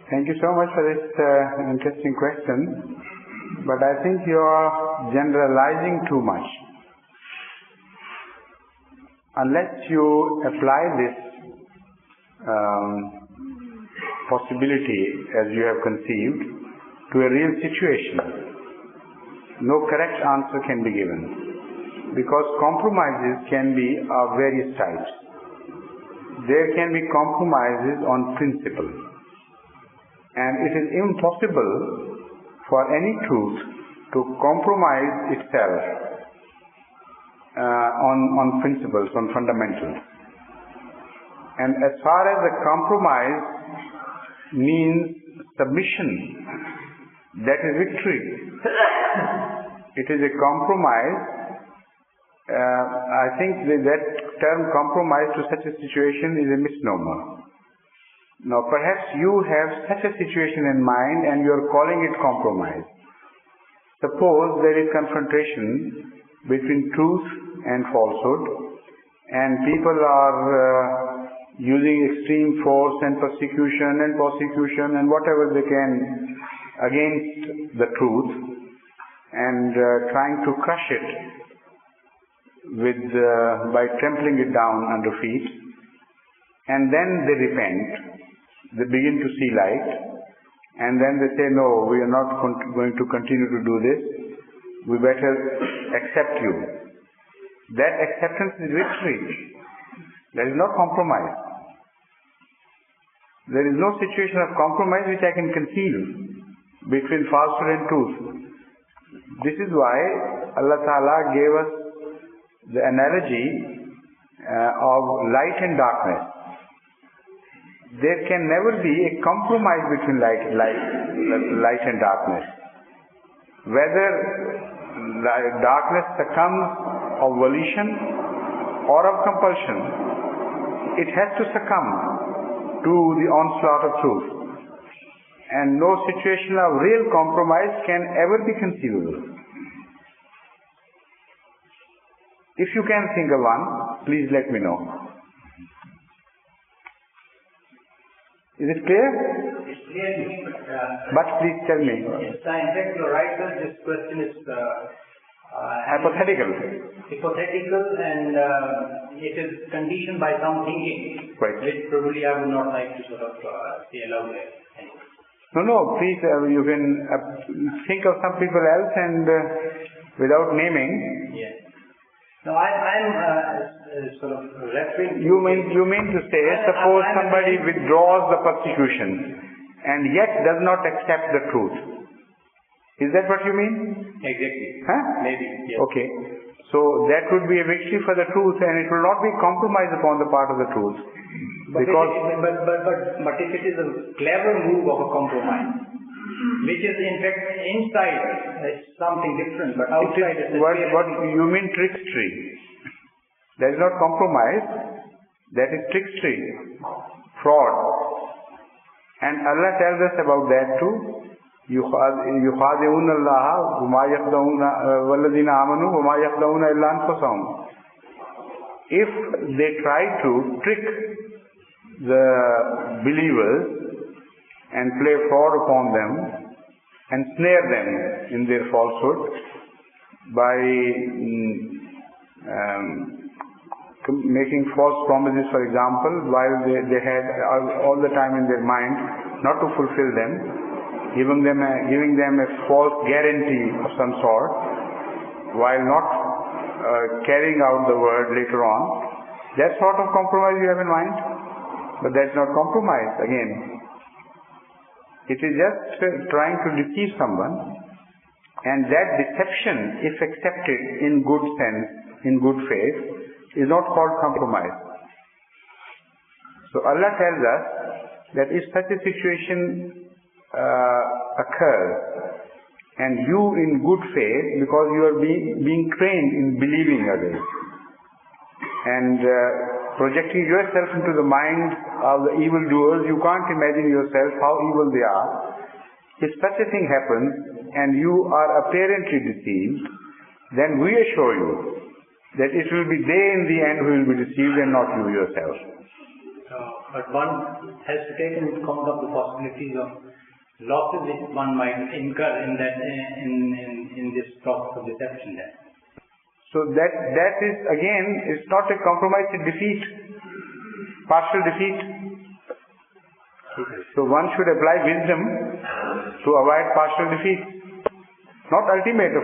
Thank you so much for this interesting question. But I think you are generalizing too much. Unless you apply this possibility as you have conceived to a real situation, no correct answer can be given. Because compromises can be of various types. There can be compromises on principle. And it is impossible for any truth to compromise itself on principles, on fundamentals. And as far as the compromise means submission, that is victory. It is a compromise. I think that term compromise to such a situation is a misnomer. Now perhaps you have such a situation in mind and you are calling it compromise. Suppose there is confrontation between truth and falsehood, and people are using extreme force and persecution and prosecution and whatever they can against the truth, and trying to crush it by trampling it down under feet, and then they repent. They begin to see light, and then they say, no, we are not going to continue to do this. We better accept you. That acceptance is victory. There is no compromise. There is no situation of compromise which I can conceive between falsehood and truth. This is why Allah Ta'ala gave us the analogy of light and darkness. There can never be a compromise between light and darkness. Whether darkness succumbs of volition or of compulsion, it has to succumb to the onslaught of truth. And no situation of real compromise can ever be conceivable. If you can think of one, please let me know. Is it clear? It's clear to me, but please tell me. In fact, you're right, sir. This question is hypothetical. Hypothetical, and it is conditioned by some thinking, right, which probably I would not like to sort of say aloud there. No, please, you can think of some people else and without naming. Yes. No, I'm sort of referring to... You mean to say, suppose somebody withdraws the persecution and yet does not accept the truth. Is that what you mean? Exactly. Huh? Maybe, yes. Okay. So that would be a victory for the truth, and it will not be compromised upon the part of the truth. But if it is a clever move of a compromise, which is in fact inside something different, but outside it is what you mean trickstery. That is not compromise, that is trickstery, fraud. And Allah tells us about that too. يُخَادِعُونَ اللَّهَ وَمَا يَخْدَعُونَ وَالَّذِينَ آمَنُوا وَمَا يَخْدَعُونَ إِلَّا أَنفُسَهُمْ. If they try to trick the believers and play fraud upon them and snare them in their falsehood by making false promises, for example, while they had all the time in their mind not to fulfill them, giving them a false guarantee of some sort, while not carrying out the word later on. That sort of compromise you have in mind? But that's not compromise again. It is just trying to deceive someone, and that deception, if accepted in good sense, in good faith, is not called compromise. So Allah tells us that if such a situation occurs, and you in good faith, because you are being trained in believing others, and projecting yourself into the mind of the evildoers, you can't imagine yourself how evil they are. If such a thing happens and you are apparently deceived, then we assure you that it will be they in the end who will be deceived and not you yourself. But But one has to take into account of the possibilities of losses which one might incur in that in this process of deception. Then. So that is again, it's not a compromise, it's defeat, partial defeat. So one should apply wisdom to avoid partial defeat, not ultimate.